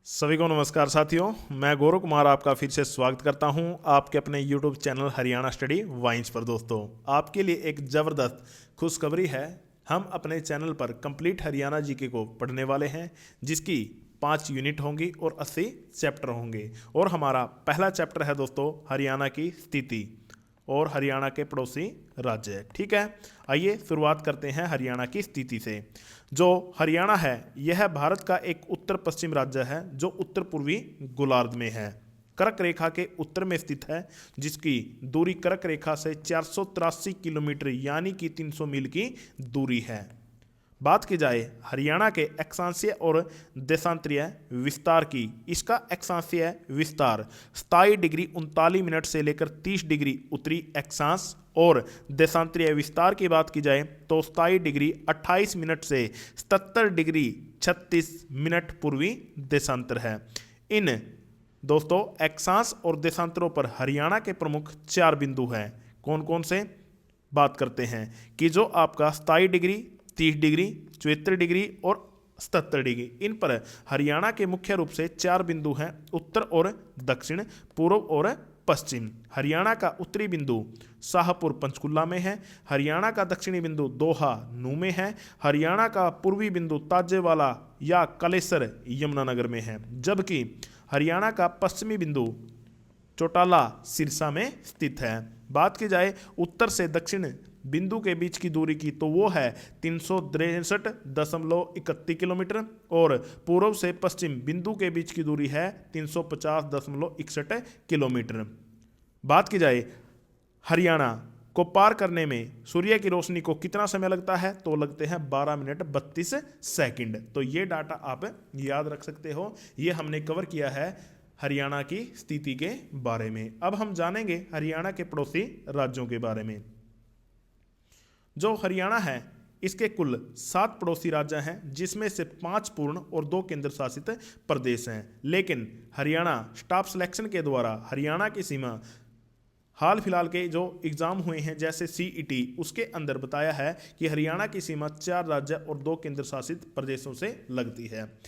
सभी को नमस्कार साथियों, मैं गौरव कुमार आपका फिर से स्वागत करता हूं आपके अपने YouTube channel Haryana study vines पर। दोस्तों, आपके लिए एक ज़बरदस्त खुशखबरी है। हम अपने चैनल पर कंप्लीट हरियाणा जीके को पढ़ने वाले हैं, जिसकी 5 यूनिट होंगी और 80 चैप्टर होंगे। और हमारा पहला चैप्टर है दोस्तों हरियाणा की स्थिति और हरियाणा के पड़ोसी राज्य। ठीक है, आइए शुरुआत करते हैं हरियाणा की स्थिति से। जो हरियाणा है यह भारत का एक उत्तर पश्चिम राज्य है जो उत्तर पूर्वी गोलार्ध में है, कर्क रेखा के उत्तर में स्थित है, जिसकी दूरी कर्क रेखा से 483 किलोमीटर यानी कि 300 मील की दूरी है। बात की जाए हरियाणा के अक्षांशीय और देशांतरीय विस्तार की, इसका अक्षांशीय विस्तार 27 डिग्री 39 मिनट से लेकर 30 डिग्री उत्तरी अक्षांश और देशांतरीय विस्तार की बात की जाए तो 27 डिग्री 28 मिनट से 77 डिग्री 36 मिनट पूर्वी देशांतर है। इन दोस्तों अक्षांश और देशांतरों पर हरियाणा के प्रमुख 4 बिंदु हैं। कौन कौन से बात करते हैं कि जो आपका 27 डिग्री 30 डिग्री 74 डिग्री और 77 डिग्री, इन पर हरियाणा के मुख्य रूप से 4 बिंदु हैं, उत्तर और दक्षिण, पूर्व और पश्चिम। हरियाणा का उत्तरी बिंदु शाहपुर पंचकुला में है, हरियाणा का दक्षिणी बिंदु दोहा नू में है, हरियाणा का पूर्वी बिंदु ताजेवाला या कलेसर यमुनानगर में है, जबकि हरियाणा का पश्चिमी बिंदु चौटाला सिरसा में स्थित है। बात की जाए उत्तर से दक्षिण बिंदु के बीच की दूरी की तो वो है 363.31 किलोमीटर और पूर्व से पश्चिम बिंदु के बीच की दूरी है 350.61 किलोमीटर। बात की जाए हरियाणा को पार करने में सूर्य की रोशनी को कितना समय लगता है तो लगते हैं 12 मिनट 32 सेकंड। तो ये डाटा आप याद रख सकते हो। ये हमने कवर किया है हरियाणा की स्थिति के बारे में। अब हम जानेंगे हरियाणा के पड़ोसी राज्यों के बारे में। जो हरियाणा है इसके कुल 7 पड़ोसी राज्य हैं, जिसमें से 5 पूर्ण और 2 केंद्र शासित प्रदेश हैं। लेकिन हरियाणा स्टाफ सिलेक्शन के द्वारा हरियाणा की सीमा हाल फिलहाल के जो एग्जाम हुए हैं जैसे CET, उसके अंदर बताया है कि हरियाणा की सीमा 4 राज्य और 2 केंद्र शासित प्रदेशों से लगती है।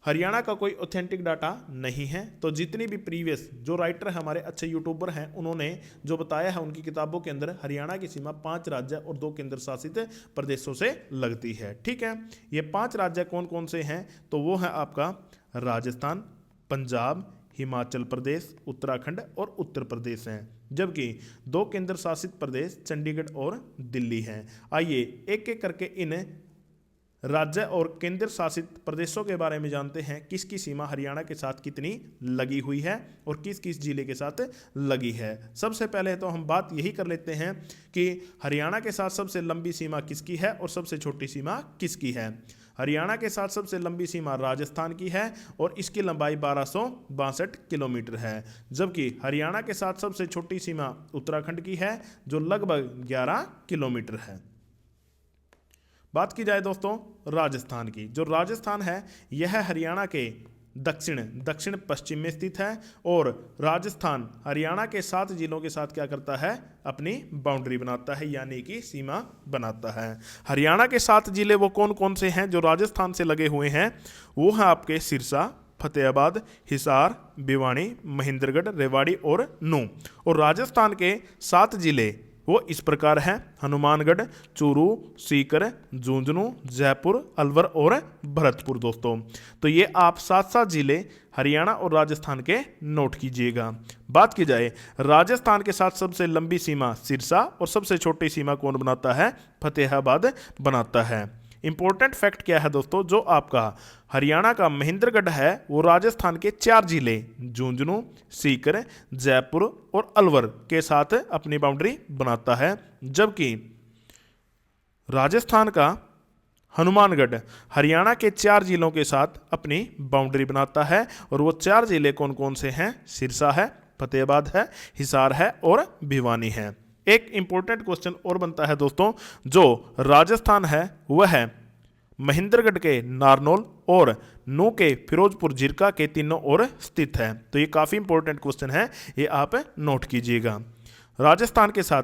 हरियाणा का कोई ऑथेंटिक डाटा नहीं है, तो जितनी भी प्रीवियस जो राइटर हमारे अच्छे यूट्यूबर हैं उन्होंने जो बताया है उनकी किताबों के अंदर हरियाणा की सीमा 5 राज्य और 2 केंद्र शासित प्रदेशों से लगती है। ठीक है, ये 5 राज्य कौन कौन से हैं तो वो है आपका राजस्थान, पंजाब, हिमाचल प्रदेश, उत्तराखंड और उत्तर प्रदेश हैं, जबकि 2 केंद्र शासित प्रदेश चंडीगढ़ और दिल्ली हैं। आइए एक एक करके इन राज्य और केंद्र शासित प्रदेशों के बारे में जानते हैं, किसकी सीमा हरियाणा के साथ कितनी लगी हुई है और किस किस जिले के साथ लगी है। सबसे पहले तो हम बात यही कर लेते हैं कि हरियाणा के साथ सबसे लंबी सीमा किसकी है और सबसे छोटी सीमा किसकी है। हरियाणा के साथ सबसे लंबी सीमा राजस्थान की है और इसकी लंबाई 1262 किलोमीटर है, जबकि हरियाणा के साथ सबसे छोटी सीमा उत्तराखंड की है जो लगभग 11 किलोमीटर है। बात की जाए दोस्तों राजस्थान की, जो राजस्थान है यह हरियाणा के दक्षिण पश्चिम में स्थित है और राजस्थान हरियाणा के 7 जिलों के साथ क्या करता है, अपनी बाउंड्री बनाता है यानी कि सीमा बनाता है। हरियाणा के 7 जिले वो कौन कौन से हैं जो राजस्थान से लगे हुए हैं, वो हैं आपके सिरसा, फतेहाबाद, हिसार, भिवानी, महेंद्रगढ़, रेवाड़ी और नूंह। और राजस्थान के 7 जिले वो इस प्रकार हैं, हनुमानगढ़, चूरू, सीकर, झुंझुनू, जयपुर, अलवर और भरतपुर। दोस्तों, तो ये आप 7 जिले हरियाणा और राजस्थान के नोट कीजिएगा। बात की जाए राजस्थान के साथ सबसे लंबी सीमा सिरसा और सबसे छोटी सीमा कौन बनाता है, फतेहाबाद बनाता है। इंपॉर्टेंट फैक्ट क्या है दोस्तों, जो आपका हरियाणा का महेंद्रगढ़ है वो राजस्थान के 4 जिले झुंझुनू, सीकर, जयपुर और अलवर के साथ अपनी बाउंड्री बनाता है, जबकि राजस्थान का हनुमानगढ़ हरियाणा के 4 जिलों के साथ अपनी बाउंड्री बनाता है। और वो 4 जिले कौन कौन से हैं, सिरसा है, फतेहाबाद है, हिसार है और भिवानी है। एक इंपॉर्टेंट क्वेश्चन और बनता है दोस्तों, जो राजस्थान है वह है महेंद्रगढ़ के नारनौल और नूंह के फिरोजपुर झिरका के तीनों ओर स्थित है। तो ये काफ़ी इंपॉर्टेंट क्वेश्चन है, ये आप नोट कीजिएगा। राजस्थान के साथ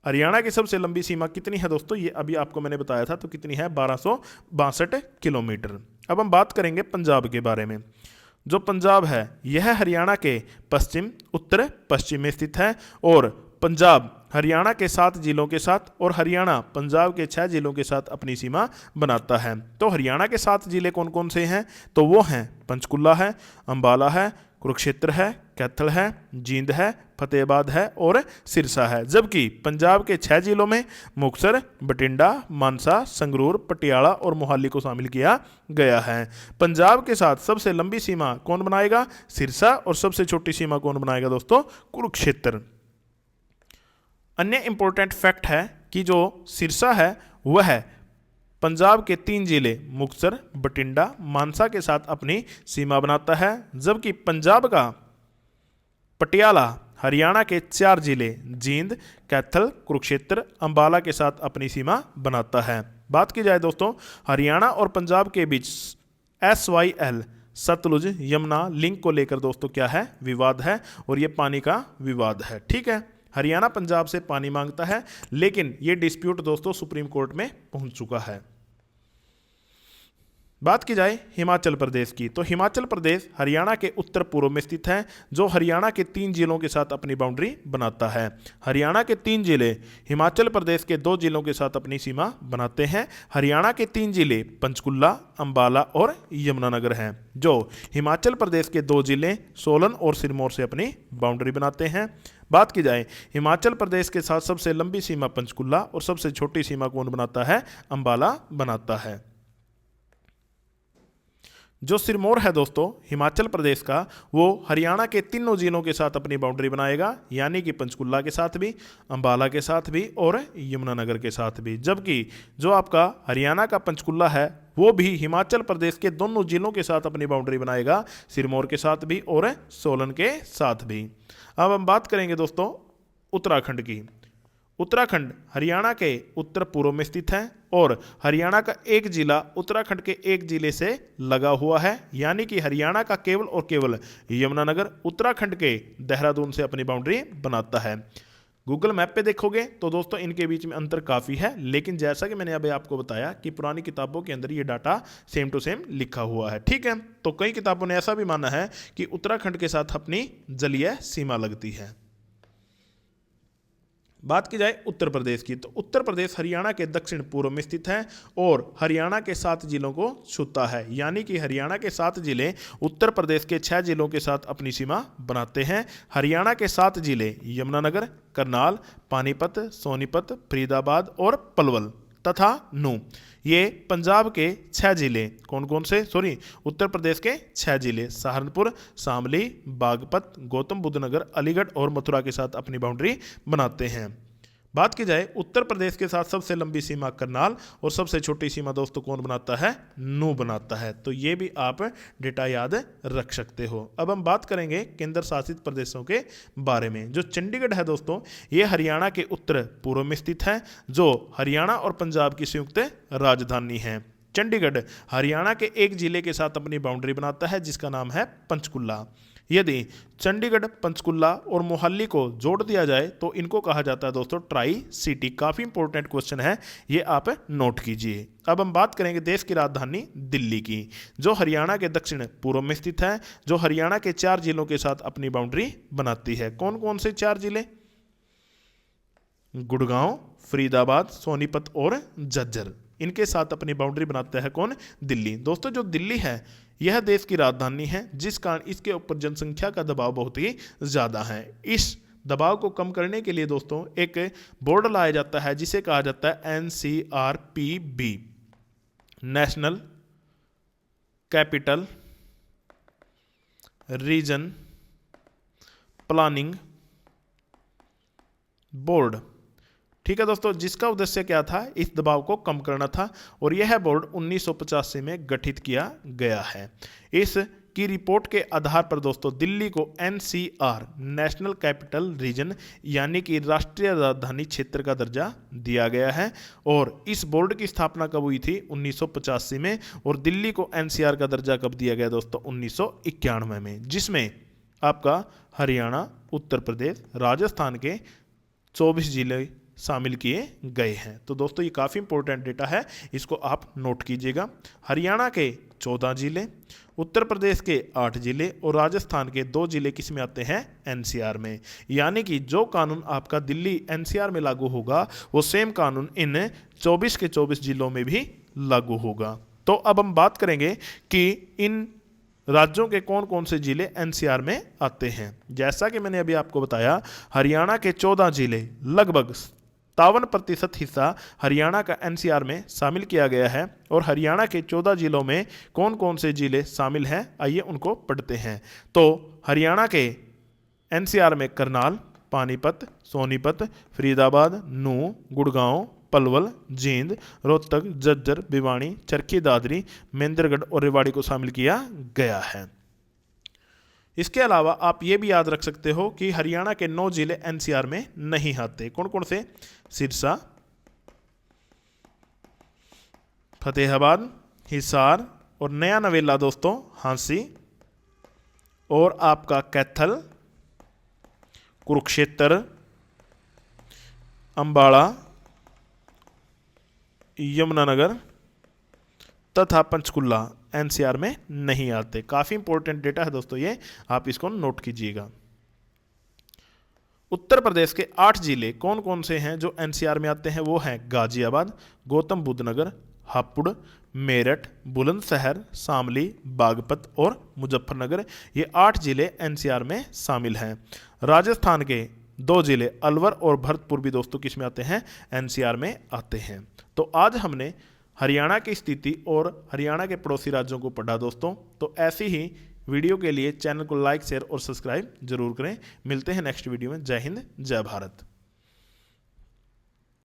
हरियाणा की सबसे लंबी सीमा कितनी है दोस्तों, ये अभी आपको मैंने बताया था, तो कितनी है 1262 किलोमीटर। अब हम बात करेंगे पंजाब के बारे में। जो पंजाब है यह हरियाणा के पश्चिम उत्तर पश्चिम में स्थित है और पंजाब हरियाणा के 7 जिलों के साथ और हरियाणा पंजाब के 6 जिलों के साथ अपनी सीमा बनाता है। तो हरियाणा के 7 जिले कौन कौन से हैं? तो वो हैं पंचकुला है, अंबाला है, कुरुक्षेत्र है, कैथल है, जींद है, फतेहाबाद है और सिरसा है। जबकि पंजाब के 6 जिलों में मुक्तसर, बठिंडा, मानसा, संगरूर, पटियाला और मोहाली को शामिल किया गया है। पंजाब के साथ सबसे लंबी सीमा कौन बनाएगा? सिरसा। और सबसे छोटी सीमा कौन बनाएगा दोस्तों? कुरुक्षेत्र। अन्य इंपॉर्टेंट फैक्ट है कि जो सिरसा है वह है पंजाब के 3 जिले मुक्तसर, बठिंडा, मानसा के साथ अपनी सीमा बनाता है। जबकि पंजाब का पटियाला हरियाणा के 4 जिले जींद, कैथल, कुरुक्षेत्र, अंबाला के साथ अपनी सीमा बनाता है। बात की जाए दोस्तों हरियाणा और पंजाब के बीच SYL सतलुज यमुना लिंक को लेकर दोस्तों क्या है? विवाद है और ये पानी का विवाद है। ठीक है, हरियाणा पंजाब से पानी मांगता है लेकिन ये डिस्प्यूट दोस्तों सुप्रीम कोर्ट में पहुंच चुका है। बात की जाए हिमाचल प्रदेश की, तो हिमाचल प्रदेश हरियाणा के उत्तर पूर्व में स्थित है जो हरियाणा के 3 जिलों के साथ अपनी बाउंड्री बनाता है। हरियाणा के 3 जिले हिमाचल प्रदेश के 2 जिलों के साथ अपनी सीमा बनाते हैं। हरियाणा के 3 जिले पंचकुला, अंबाला और यमुनानगर हैं, जो हिमाचल प्रदेश के 2 जिले सोलन और सिरमौर से अपनी बाउंड्री बनाते हैं। बात की जाए हिमाचल प्रदेश के साथ सबसे लंबी सीमा पंचकुला और सबसे छोटी सीमा कौन बनाता है? अंबाला बनाता है। जो सिरमौर है दोस्तों हिमाचल प्रदेश का, वो हरियाणा के 3 जिलों के साथ अपनी बाउंड्री बनाएगा, यानी कि पंचकुला के साथ भी, अंबाला के साथ भी और यमुनानगर के साथ भी। जबकि जो आपका हरियाणा का पंचकुला है वो भी हिमाचल प्रदेश के दोनों जिलों के साथ अपनी बाउंड्री बनाएगा, सिरमौर के साथ भी और सोलन के साथ भी। अब हम बात करेंगे दोस्तों उत्तराखंड की। उत्तराखंड हरियाणा के उत्तर पूर्व में स्थित है और हरियाणा का एक जिला उत्तराखंड के एक जिले से लगा हुआ है, यानी कि हरियाणा का केवल और केवल यमुनानगर उत्तराखंड के देहरादून से अपनी बाउंड्री बनाता है। गूगल मैप पे देखोगे तो दोस्तों इनके बीच में अंतर काफ़ी है, लेकिन जैसा कि मैंने अभी आपको बताया कि पुरानी किताबों के अंदर ये डाटा सेम टू सेम लिखा हुआ है। ठीक है, तो कई किताबों ने ऐसा भी माना है कि उत्तराखंड के साथ अपनी जलीय सीमा लगती है। बात की जाए उत्तर प्रदेश की, तो उत्तर प्रदेश हरियाणा के दक्षिण पूर्व में स्थित है और हरियाणा के 7 जिलों को छूता है, यानी कि हरियाणा के 7 जिले उत्तर प्रदेश के 6 जिलों के साथ अपनी सीमा बनाते हैं। हरियाणा के 7 जिले यमुनानगर, करनाल, पानीपत, सोनीपत, फरीदाबाद और पलवल तथा नूह। ये पंजाब के 6 जिले कौन कौन से? उत्तर प्रदेश के 6 जिले सहारनपुर, शामली, बागपत, गौतम बुद्ध नगर, अलीगढ़ और मथुरा के साथ अपनी बाउंड्री बनाते हैं। बात की जाए उत्तर प्रदेश के साथ सबसे लंबी सीमा करनाल और सबसे छोटी सीमा दोस्तों कौन बनाता है? नूह बनाता है। तो ये भी आप डेटा याद रख सकते हो। अब हम बात करेंगे केंद्र शासित प्रदेशों के बारे में। जो चंडीगढ़ है दोस्तों ये हरियाणा के उत्तर पूर्व में स्थित है, जो हरियाणा और पंजाब की संयुक्त राजधानी है। चंडीगढ़ हरियाणा के एक जिले के साथ अपनी बाउंड्री बनाता है जिसका नाम है पंचकुला। यदि चंडीगढ़, पंचकुला और मोहाली को जोड़ दिया जाए तो इनको कहा जाता है दोस्तों ट्राई सिटी। काफ़ी इंपॉर्टेंट क्वेश्चन है, ये आप नोट कीजिए। अब हम बात करेंगे देश की राजधानी दिल्ली की, जो हरियाणा के दक्षिण पूर्व में स्थित है, जो हरियाणा के 4 जिलों के साथ अपनी बाउंड्री बनाती है। कौन कौन से 4 जिले? गुड़गांव, फरीदाबाद, सोनीपत और झज्जर। इनके साथ अपनी बाउंड्री बनाता है कौन? दिल्ली। दोस्तों जो दिल्ली है यह देश की राजधानी है, जिस कारण इसके ऊपर जनसंख्या का दबाव बहुत ही ज़्यादा है। इस दबाव को कम करने के लिए दोस्तों एक बोर्ड लाया जाता है जिसे कहा जाता है NCRPB, national capital region planning board. ठीक है दोस्तों, जिसका उद्देश्य क्या था? इस दबाव को कम करना था और यह बोर्ड 1985 में गठित किया गया है। इस की रिपोर्ट के आधार पर दोस्तों दिल्ली को NCR, नेशनल कैपिटल रीजन, यानी कि राष्ट्रीय राजधानी क्षेत्र का दर्जा दिया गया है। और इस बोर्ड की स्थापना कब हुई थी? 1985 में। और दिल्ली को NCR का दर्जा कब दिया गया दोस्तों? 1991 में, जिसमें आपका हरियाणा, उत्तर प्रदेश, राजस्थान के 24 जिले शामिल किए गए हैं। तो दोस्तों ये काफ़ी इंपॉर्टेंट डेटा है, इसको आप नोट कीजिएगा। हरियाणा के 14 जिले, उत्तर प्रदेश के 8 जिले और राजस्थान के 2 जिले किस में आते हैं? एनसीआर में। यानी कि जो कानून आपका दिल्ली एनसीआर में लागू होगा वो सेम कानून इन 24 के 24 जिलों में भी लागू होगा। तो अब हम बात करेंगे कि इन राज्यों के कौन कौन से जिले एनसीआर में आते हैं। जैसा कि मैंने अभी आपको बताया, हरियाणा के 14 जिले, लगभग 57% हिस्सा हरियाणा का एनसीआर में शामिल किया गया है। और हरियाणा के 14 जिलों में कौन कौन से जिले शामिल हैं, आइए उनको पढ़ते हैं। तो हरियाणा के एनसीआर में करनाल, पानीपत, सोनीपत, फरीदाबाद, नूंह, गुड़गांव, पलवल, जींद, रोहतक, झज्जर, भिवानी, चरखी दादरी, महेंद्रगढ़ और रेवाड़ी को शामिल किया गया है। इसके अलावा आप ये भी याद रख सकते हो कि हरियाणा के 9 जिले एनसीआर में नहीं आते। कौन कौन से? सिरसा, फतेहाबाद, हिसार और नया नवेला दोस्तों हांसी, और आपका कैथल, कुरुक्षेत्र, अंबाला, यमुनानगर तथा पंचकुला एनसीआर में नहीं आते। काफ़ी इंपॉर्टेंट डेटा है दोस्तों ये, आप इसको नोट कीजिएगा। उत्तर प्रदेश के 8 जिले कौन कौन से हैं जो एनसीआर में आते हैं? वो हैं गाजियाबाद, गौतम बुद्ध नगर, हापुड़, मेरठ, बुलंदशहर, शामली, बागपत और मुजफ्फरनगर। ये 8 जिले एनसीआर में शामिल हैं। राजस्थान के 2 जिले अलवर और भरतपुर भी दोस्तों किस में आते हैं? एनसीआर में आते हैं। तो आज हमने हरियाणा की स्थिति और हरियाणा के पड़ोसी राज्यों को पढ़ा दोस्तों। तो ऐसी ही वीडियो के लिए चैनल को लाइक, शेयर और सब्सक्राइब जरूर करें। मिलते हैं नेक्स्ट वीडियो में। जय हिंद, जय भारत।